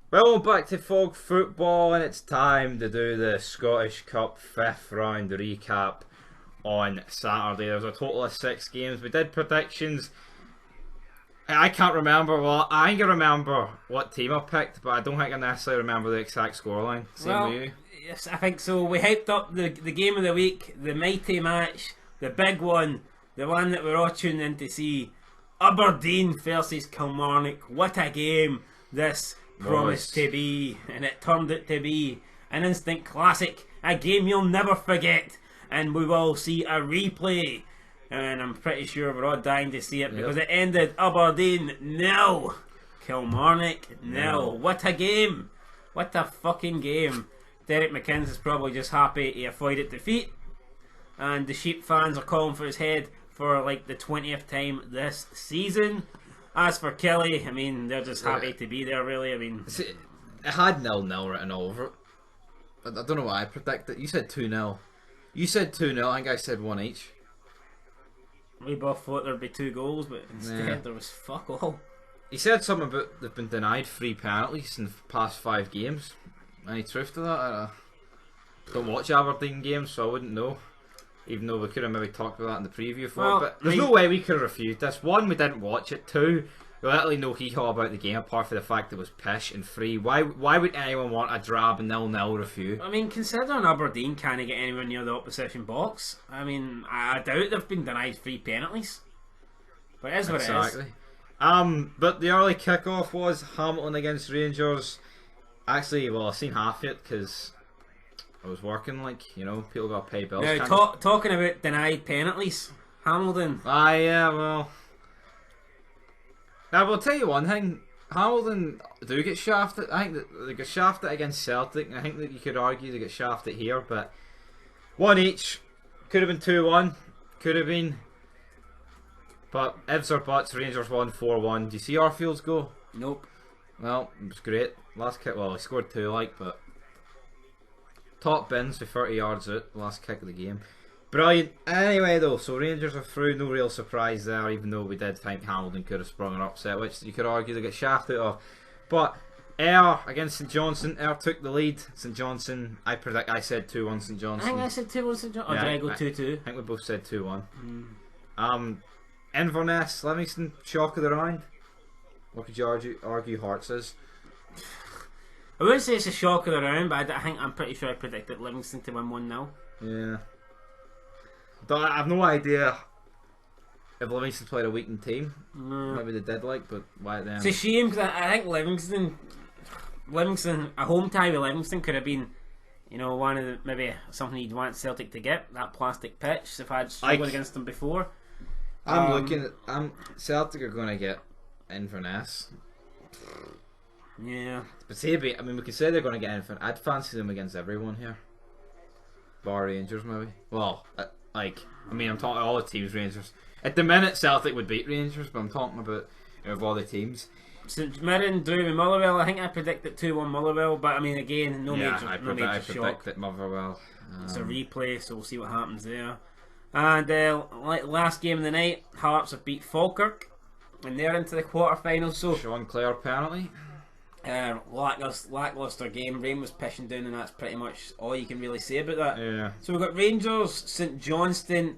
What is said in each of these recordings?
Well, back to Fog Football, and it's time to do the Scottish Cup 5th round recap on Saturday. There was a total of 6 games. We did predictions. I can't remember what. I think I remember what team I picked, but I don't think I necessarily remember the exact scoreline. Same with you. Yes, I think so. We hyped up the game of the week, the mighty match, the big one, the one that we're all tuning in to see. Aberdeen versus Kilmarnock. What a game this promised to be, and it turned out to be an instant classic, a game you'll never forget, and we will see a replay, and I'm pretty sure we're all dying to see it because it ended Aberdeen 0, Kilmarnock 0. What a game, what a fucking game. Derek McInnes probably just happy he avoided defeat, and the Sheep fans are calling for his head for like the 20th time this season. As for Kelly, I mean, they're just happy to be there, really. I mean, See, it had 0-0 written all over it. I don't know what I predicted. You said 2-0. You said 2-0. I think I said 1 each. we both thought there'd be 2 goals, but instead there was fuck all. He said something about they've been denied 3 penalties in the past 5 games. Any truth to that? I don't watch Aberdeen games, so I wouldn't know. Even though we could have maybe talked about that in the preview for it. But there's no way we could have refused this. 1, we didn't watch it. 2, we literally no hee-haw about the game apart from the fact it was pish. And 3, why would anyone want a drab 0-0 review? I mean, considering Aberdeen can't get anywhere near the opposition box, I mean, I doubt they've been denied 3 penalties. But it is what it is. But the early kick-off was Hamilton against Rangers. Actually, well, I've seen half it because I was working, people got to pay bills. Now, talking about denied penalties, Hamilton. Yeah, well. Now, I'll tell you one thing. Hamilton do get shafted. I think that they get shafted against Celtic, and I think that you could argue they get shafted here, but 1 each. Could have been 2-1. Could have been. But ifs or buts, Rangers won 4-1. Do you see Arfield's goal? Nope. Well, it was great. Last kick, well, he scored 2, but top bins with 30 yards out, last kick of the game. Brilliant. Anyway, though, so Rangers are through, no real surprise there, even though we did think Hamilton could have sprung an upset, which you could argue they get shafted of. But Ayr against St Johnstone, Ayr took the lead. St Johnstone, I said 2-1 St Johnstone. I think I said 2-1 St Johnstone. Or did I go 2-2? I think we both said 2-1. Inverness, Livingston, shock of the round. What could you argue Hearts is? I wouldn't say it's a shock of the round, but I'm pretty sure I predicted Livingston to win 1-0. Yeah. I have no idea if Livingston played a weakened team. Maybe they did, but why then? It's a shame because I think Livingston, a home tie with Livingston could have been, one of the, maybe something you'd want Celtic to get, that plastic pitch. They've had struggled against them before. I'm looking at. Celtic are going to get Inverness. Yeah. But say, we could say they're going to get Inverness. I'd fancy them against everyone here. Bar Rangers, maybe. Well, I'm talking all the teams. Rangers. At the minute, Celtic would beat Rangers, but I'm talking about of all the teams. St Mirren drew with Motherwell. I think I predicted 2-1 Motherwell, but again, no major shock. I predicted Motherwell. It's a replay, so we'll see what happens there. And last game of the night, Hearts have beat Falkirk, and they're into the quarterfinals. So Sean Clare penalty. Lackluster game. Rain was pishing down, and that's pretty much all you can really say about that. Yeah. So we've got Rangers, St Johnstone,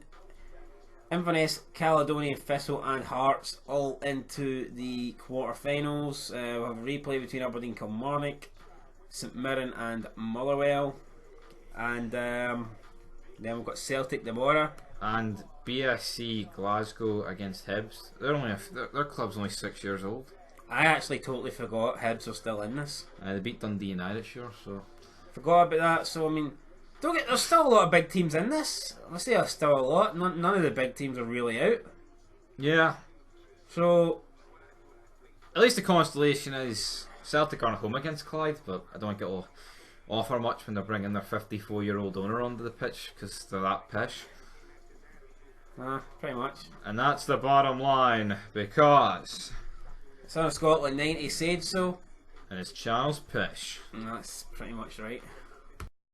Inverness, Caledonia, Thistle, and Hearts all into the quarterfinals. We'll have a replay between Aberdeen, Kilmarnock, St Mirren, and Motherwell, and then we've got Celtic tomorrow. And BSC Glasgow against Hibs. Their club's only 6 years old. I actually totally forgot Hibs are still in this. They beat Dundee United, sure. So forgot about that. So there's still a lot of big teams in this. I say there's still a lot. None of the big teams are really out. Yeah. So at least the constellation is Celtic aren't home against Clyde, but I don't think it'll offer much when they're bringing their 54-year-old owner onto the pitch because they're that pish. Pretty much. And that's the bottom line because Son of Scotland 90 said so. and it's Charles Pish. And that's pretty much right.